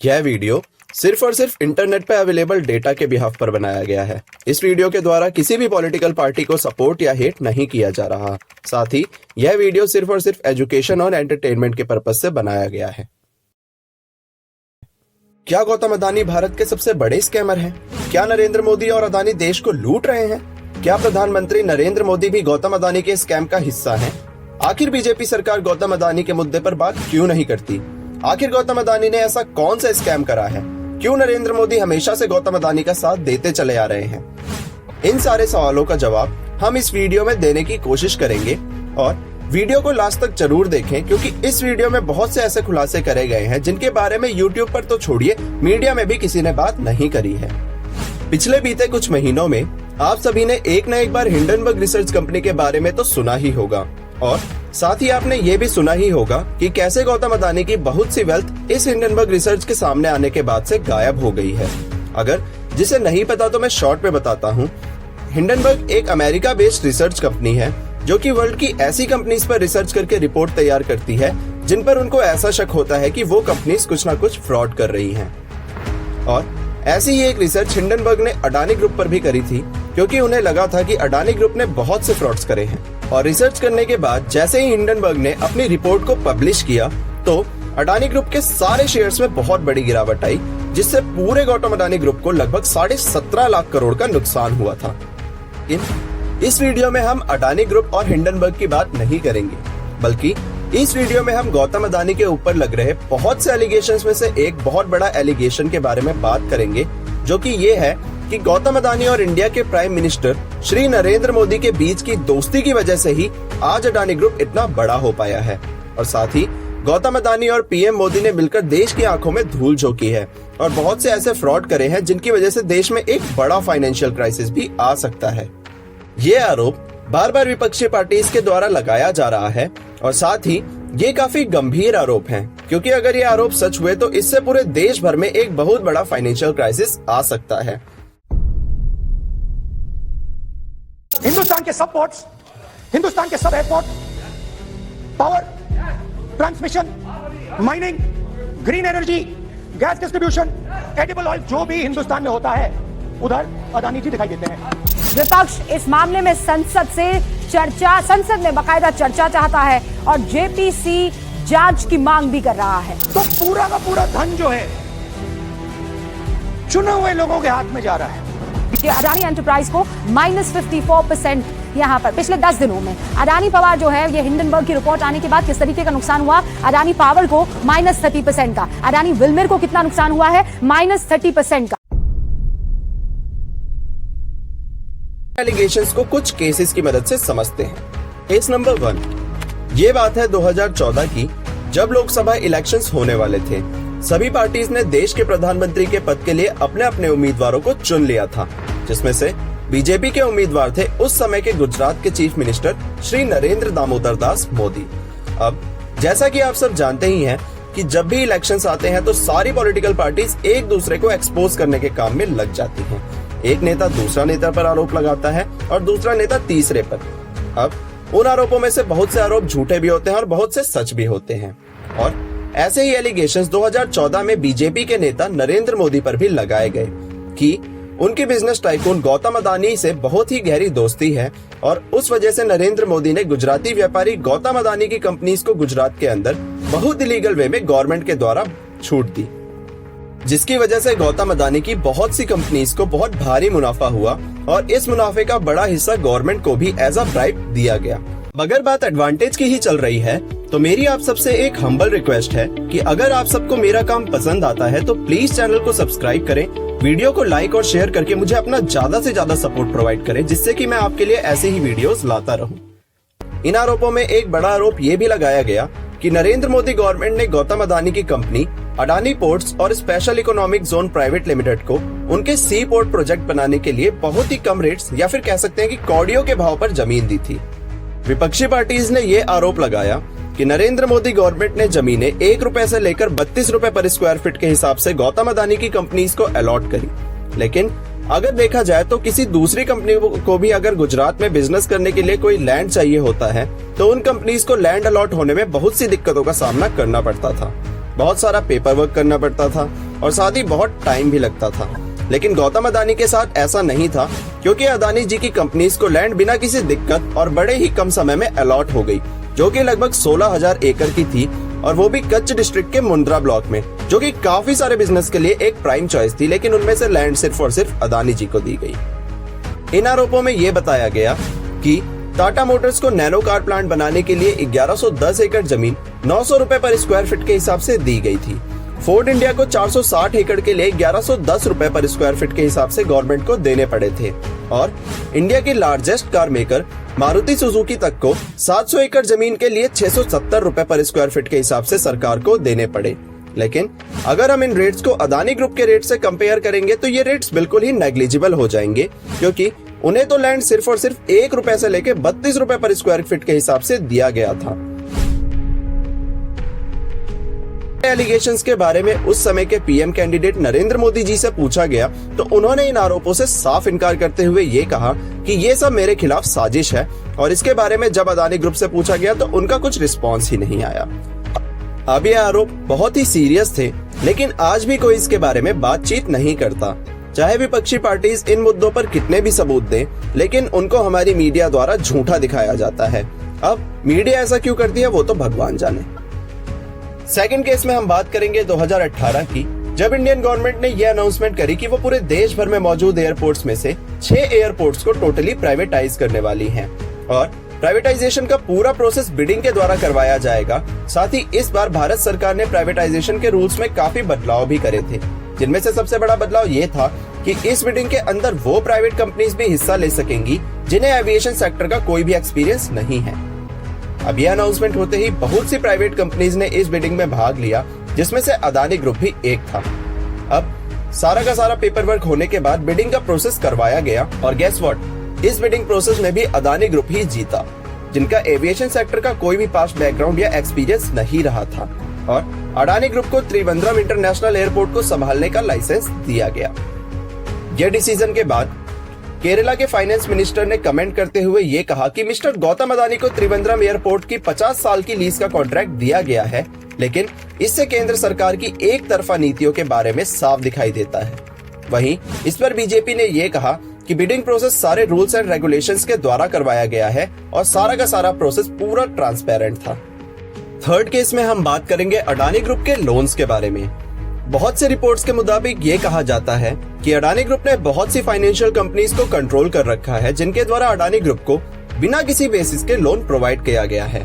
यह वीडियो सिर्फ और सिर्फ इंटरनेट पर अवेलेबल डेटा के बिहाफ पर बनाया गया है। इस वीडियो के द्वारा किसी भी पॉलिटिकल पार्टी को सपोर्ट या हेट नहीं किया जा रहा। साथ ही यह वीडियो सिर्फ और सिर्फ एजुकेशन और एंटरटेनमेंट के पर्पज से बनाया गया है। क्या गौतम अदानी भारत के सबसे बड़े स्कैमर हैं? क्या नरेंद्र मोदी और अदानी देश को लूट रहे हैं? क्या प्रधानमंत्री नरेंद्र मोदी भी गौतम अदानी के स्कैम का हिस्सा हैं? आखिर बीजेपी सरकार गौतम अदानी के मुद्दे पर बात क्यों नहीं करती? आखिर गौतम अदानी ने ऐसा कौन सा स्कैम करा है? क्यों नरेंद्र मोदी हमेशा से गौतम अदानी का साथ देते चले आ रहे हैं? इन सारे सवालों का जवाब हम इस वीडियो में देने की कोशिश करेंगे और वीडियो को लास्ट तक जरूर देखें, क्योंकि इस वीडियो में बहुत से ऐसे खुलासे करे गए हैं जिनके बारे में यूट्यूब पर तो छोड़िए, मीडिया में भी किसी ने बात नहीं करी है। पिछले बीते कुछ महीनों में आप सभी ने एक न एक बार हिंडनबर्ग रिसर्च कंपनी के बारे में तो सुना ही होगा और साथ ही आपने ये भी सुना ही होगा कि कैसे गौतम अदानी की बहुत सी वेल्थ इस हिंडनबर्ग रिसर्च के सामने आने के बाद से गायब हो गई है। अगर जिसे नहीं पता तो मैं शॉर्ट में बताता हूँ। हिंडनबर्ग एक अमेरिका बेस्ड रिसर्च कंपनी है जो कि वर्ल्ड की ऐसी कंपनीज पर रिसर्च करके रिपोर्ट तैयार करती है जिन पर उनको ऐसा शक होता है कि वो कंपनीज कुछ ना कुछ फ्रॉड कर रही हैं। और ऐसी ही एक रिसर्च हिंडनबर्ग ने अडानी ग्रुप पर भी करी थी, क्योंकि उन्हें लगा था कि अडानी ग्रुप ने बहुत से फ्रॉड्स करे हैं। और रिसर्च करने के बाद जैसे ही हिंडनबर्ग ने अपनी रिपोर्ट को पब्लिश किया तो अडानी ग्रुप के सारे शेयर्स में बहुत बड़ी गिरावट आई, जिससे पूरे गौतम अडानी ग्रुप को लगभग 17.5 लाख करोड़ का नुकसान हुआ था। इस वीडियो में हम अडानी ग्रुप और हिंडनबर्ग की बात नहीं करेंगे, बल्कि इस वीडियो में हम गौतम अदानी के ऊपर लग रहे बहुत से एलिगेशंस में से एक बहुत बड़ा एलिगेशन के बारे में बात करेंगे, जो कि ये है कि गौतम अदानी और इंडिया के प्राइम मिनिस्टर श्री नरेंद्र मोदी के बीच की दोस्ती की वजह से ही आज अडानी ग्रुप इतना बड़ा हो पाया है। और साथ ही गौतम अदानी और पीएम मोदी ने मिलकर देश की आंखों में धूल झोंकी है और बहुत से ऐसे फ्रॉड करे हैं जिनकी वजह से देश में एक बड़ा फाइनेंशियल क्राइसिस भी आ सकता है। ये आरोप बार बार विपक्षी पार्टी के द्वारा लगाया जा रहा है और साथ ही ये काफी गंभीर आरोप हैं, क्योंकि अगर ये आरोप सच हुए तो इससे पूरे देश भर में एक बहुत बड़ा फाइनेंशियल क्राइसिस आ सकता है। हिंदुस्तान के सब पोर्ट्स, हिंदुस्तान के सब airport, power transmission, mining, green energy, gas distribution, edible oil, जो भी हिंदुस्तान में होता है उधर अदानी जी दिखाई देते हैं। विपक्ष इस मामले में संसद में बाकायदा चर्चा चाहता है और जेपीसी जांच की मांग भी कर रहा है। तो पूरा का पूरा धन जो है चुने हुए लोगों के हाथ में जा रहा है। अडानी एंटरप्राइज को -54% यहाँ पर पिछले 10 दिनों में अडानी पावर जो है, ये हिंडनबर्ग की रिपोर्ट आने के बाद किस तरीके का नुकसान हुआ। अडानी पावर को -30% का, अडानी विल्मर को कितना नुकसान हुआ है, -30% का। एलिगेशंस को कुछ केसेस की मदद से समझते हैं। केस नंबर 1, ये बात है 2014 की, जब लोकसभा इलेक्शंस होने वाले थे। सभी पार्टीज ने देश के प्रधानमंत्री के पद के लिए अपने अपने उम्मीदवारों को चुन लिया था, जिसमें से बीजेपी के उम्मीदवार थे उस समय के गुजरात के चीफ मिनिस्टर श्री नरेंद्र दामोदर दास मोदी। अब जैसा कि आप सब जानते ही हैं कि जब भी इलेक्शंस आते हैं तो सारी पॉलिटिकल पार्टीज एक दूसरे को एक्सपोज करने के काम में लग जाती हैं। एक नेता दूसरा नेता पर आरोप लगाता है और दूसरा नेता तीसरे पर। अब उन आरोपों में से बहुत से आरोप झूठे भी होते हैं और बहुत से सच भी होते हैं। और ऐसे ही एलिगेशंस 2014 में बीजेपी के नेता नरेंद्र मोदी पर भी लगाए गए कि उनकी बिजनेस टाइकून गौतम अदानी से बहुत ही गहरी दोस्ती है और उस वजह से नरेंद्र मोदी ने गुजराती व्यापारी गौतम अदानी की कंपनीज को गुजरात के अंदर बहुत इलीगल वे में गवर्नमेंट के द्वारा छूट दी, जिसकी वजह से गौतम अदानी की बहुत सी कंपनीज को बहुत भारी मुनाफा हुआ और इस मुनाफे का बड़ा हिस्सा गवर्नमेंट को भी एज अ ब्राइब दिया गया। अगर बात एडवांटेज की ही चल रही है तो मेरी आप सबसे एक हम्बल रिक्वेस्ट है कि अगर आप सबको मेरा काम पसंद आता है तो प्लीज चैनल को सब्सक्राइब करें, वीडियो को लाइक और शेयर करके मुझे अपना ज्यादा से ज्यादा सपोर्ट प्रोवाइड करें, जिससे कि मैं आपके लिए ऐसे ही वीडियोस लाता रहूं। इन आरोपों में एक बड़ा आरोप ये भी लगाया गया कि नरेंद्र मोदी गवर्नमेंट ने गौतम अदानी की कंपनी अडानी पोर्ट्स और special economic zone private limited को उनके सी पोर्ट प्रोजेक्ट बनाने के लिए बहुत ही कम रेट्स या फिर कह सकते हैं कि कौड़ियों के भाव पर जमीन दी थी। विपक्षी पार्टीज ने ये आरोप लगाया कि नरेंद्र मोदी गवर्नमेंट ने जमीनें 1 रुपए से लेकर 32 रुपए पर स्क्वायर फीट के हिसाब से गौतम अदानी की कंपनीज को अलॉट करी। लेकिन अगर देखा जाए तो किसी दूसरी कंपनी को भी अगर गुजरात में बिजनेस करने के लिए कोई लैंड चाहिए होता है तो उन कंपनीज को लैंड अलॉट होने में बहुत सी दिक्कतों का सामना करना पड़ता था, बहुत सारा पेपर वर्क करना पड़ता था और साथ ही बहुत टाइम भी लगता था। लेकिन गौतम अदानी के साथ ऐसा नहीं था, क्योंकि अदानी जी की कंपनीज को लैंड बिना किसी दिक्कत और बड़े ही कम समय में अलॉट हो गई, जो कि लगभग 16,000 एकड़ की थी, और वो भी कच्छ डिस्ट्रिक्ट के मुंद्रा ब्लॉक में, जो कि काफी सारे बिजनेस के लिए एक प्राइम चॉइस थी। लेकिन उनमें से लैंड सिर्फ और सिर्फ अदानी जी को दी गई। इन आरोपों में ये बताया गया कि टाटा मोटर्स को नैनो कार प्लांट बनाने के लिए 1110 एकड़ जमीन 900 रुपए पर स्क्वायर फीट के हिसाब से दी गई थी। फोर्ड इंडिया को 460 एकड़ के लिए 1110 रुपए पर स्क्वायर फीट के हिसाब से गवर्नमेंट को देने पड़े थे, और इंडिया की largest car maker Maruti Suzuki तक को 700 एकड़ जमीन के लिए 670 रुपए पर स्क्वायर फीट के हिसाब से सरकार को देने पड़े। लेकिन अगर हम इन रेट्स को अदानी ग्रुप के रेट से कंपेयर करेंगे तो ये रेट्स बिल्कुल ही नेग्लिजिबल हो जाएंगे, क्योंकि उन्हें तो लैंड सिर्फ और सिर्फ 1 रुपए से लेकर 32 रुपए पर स्क्वायर फीट के हिसाब से दिया गया था। एलिगेशंस के बारे में उस समय के पीएम कैंडिडेट नरेंद्र मोदी जी से पूछा गया तो उन्होंने इन आरोपों से साफ इनकार करते हुए ये कहा कि ये सब मेरे खिलाफ साजिश है, और इसके बारे में जब अदानी ग्रुप से पूछा गया तो उनका कुछ रिस्पॉन्स ही नहीं आया। अब ये आरोप बहुत ही सीरियस थे, लेकिन आज भी कोई इसके बारे में बातचीत नहीं करता। चाहे विपक्षी पार्टीज इन मुद्दों पर कितने भी सबूत दें, लेकिन उनको हमारी मीडिया द्वारा झूठा दिखाया जाता है। अब मीडिया ऐसा क्यों करती है वो तो भगवान जाने। सेकंड केस में हम बात करेंगे 2018 की, जब इंडियन गवर्नमेंट ने यह अनाउंसमेंट करी कि वो पूरे देश भर में मौजूद एयरपोर्ट्स में से 6 एयरपोर्ट्स को टोटली प्राइवेटाइज करने वाली हैं, और प्राइवेटाइजेशन का पूरा प्रोसेस बिडिंग के द्वारा करवाया जाएगा। साथ ही इस बार भारत सरकार ने प्राइवेटाइजेशन के रूल्स में काफी बदलाव भी करे थे, जिनमें से सबसे बड़ा बदलाव ये था कि इस बिडिंग के अंदर वो प्राइवेट कंपनीज भी हिस्सा ले सकेंगी जिन्हें एविएशन सेक्टर का कोई भी एक्सपीरियंस नहीं है। अब यह अनाउंसमेंट होते ही बहुत सी प्राइवेट कंपनीज ने इस बिडिंग में भाग लिया, जिसमें से अदानी ग्रुप भी एक था। अब सारा का सारा पेपर वर्क होने के बाद बिडिंग का प्रोसेस करवाया गया, और गेस व्हाट, इस बिडिंग प्रोसेस में भी अदानी ग्रुप ही जीता, जिनका एविएशन सेक्टर का कोई भी पास्ट बैकग्राउंड या एक्सपीरियंस नहीं रहा था, और अडानी ग्रुप को त्रिवेंद्रम इंटरनेशनल एयरपोर्ट को संभालने का लाइसेंस दिया गया। यह डिसीजन के बाद केरला के फाइनेंस मिनिस्टर ने कमेंट करते हुए ये कहा कि मिस्टर गौतम अदानी को त्रिवेंद्रम एयरपोर्ट की 50 साल की लीज का कॉन्ट्रैक्ट दिया गया है, लेकिन इससे केंद्र सरकार की एक तरफा नीतियों के बारे में साफ दिखाई देता है। वहीं इस पर बीजेपी ने ये कहा कि बिडिंग प्रोसेस सारे रूल्स एंड रेगुलेशंस के द्वारा करवाया गया है, और सारा का सारा प्रोसेस पूरा ट्रांसपेरेंट था। थर्ड केस में हम बात करेंगे अडानी ग्रुप के लोन्स के बारे में। बहुत से रिपोर्ट्स के मुताबिक ये कहा जाता है कि अडानी ग्रुप ने बहुत सी फाइनेंशियल कंपनीज को कंट्रोल कर रखा है, जिनके द्वारा अडानी ग्रुप को बिना किसी बेसिस के लोन प्रोवाइड किया गया है।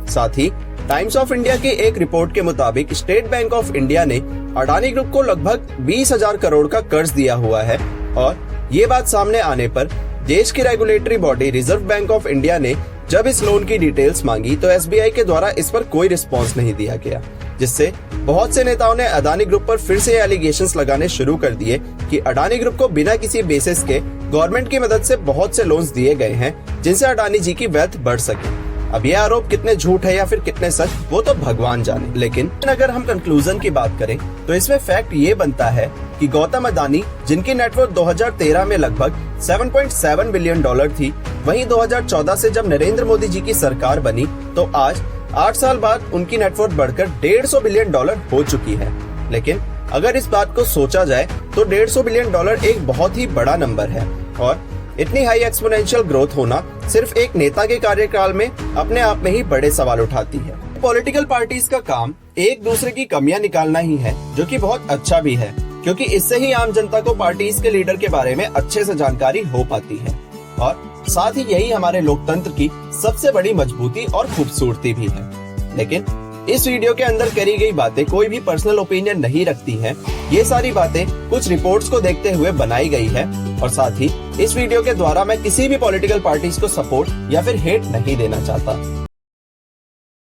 साथ ही टाइम्स ऑफ इंडिया की एक रिपोर्ट के मुताबिक स्टेट बैंक ऑफ इंडिया ने अडानी ग्रुप को लगभग 20,000 करोड़ का कर्ज दिया हुआ है, और ये बात सामने आने पर देश की regulatory body reserve bank of India ने जब इस लोन की डिटेल्स मांगी तो एसबीआई के द्वारा इस पर कोई रिस्पॉन्स नहीं दिया गया, जिससे बहुत से नेताओं ने अडानी ग्रुप पर फिर से एलिगेशंस लगाने शुरू कर दिए कि अडानी ग्रुप को बिना किसी बेसिस के गवर्नमेंट की मदद से बहुत से लोन्स दिए गए हैं, जिनसे अडानी जी की वेल्थ बढ़ सके। अब ये आरोप कितने झूठ है या फिर कितने सच, वो तो भगवान जाने। लेकिन अगर हम कंक्लूजन की बात करें तो इसमें फैक्ट ये बनता है कि गौतम अडानी, जिनकी नेटवर्थ 2013 में लगभग 7.7 बिलियन डॉलर थी, वहीं 2014 से जब नरेंद्र मोदी जी की सरकार बनी तो आज 8 साल बाद उनकी नेटवर्थ बढ़कर 150 बिलियन डॉलर हो चुकी है। लेकिन अगर इस बात को सोचा जाए तो 150 बिलियन डॉलर एक बहुत ही बड़ा नंबर है, और इतनी हाई एक्सपोनेंशियल ग्रोथ होना सिर्फ एक नेता के कार्यकाल में अपने आप में ही बड़े सवाल उठाती है। पॉलिटिकल पार्टीज का काम एक दूसरे की कमियां निकालना ही है, जो कि बहुत अच्छा भी है, क्योंकि इससे ही आम जनता को पार्टीज के लीडर के बारे में अच्छे से जानकारी हो पाती है, और साथ ही यही हमारे लोकतंत्र की सबसे बड़ी मजबूती और खूबसूरती भी है। लेकिन इस वीडियो के अंदर करी गई बातें कोई भी पर्सनल ओपिनियन नहीं रखती हैं। ये सारी बातें कुछ रिपोर्ट्स को देखते हुए बनाई गई है, और साथ ही इस वीडियो के द्वारा मैं किसी भी पॉलिटिकल पार्टीज को सपोर्ट या फिर हेट नहीं देना चाहता।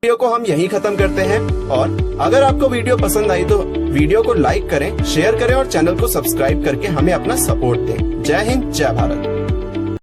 वीडियो को हम यही खत्म करते हैं, और अगर आपको वीडियो पसंद आई तो वीडियो को लाइक करें, शेयर करें और चैनल को सब्सक्राइब करके हमें अपना सपोर्ट दें। जय हिंद, जय भारत।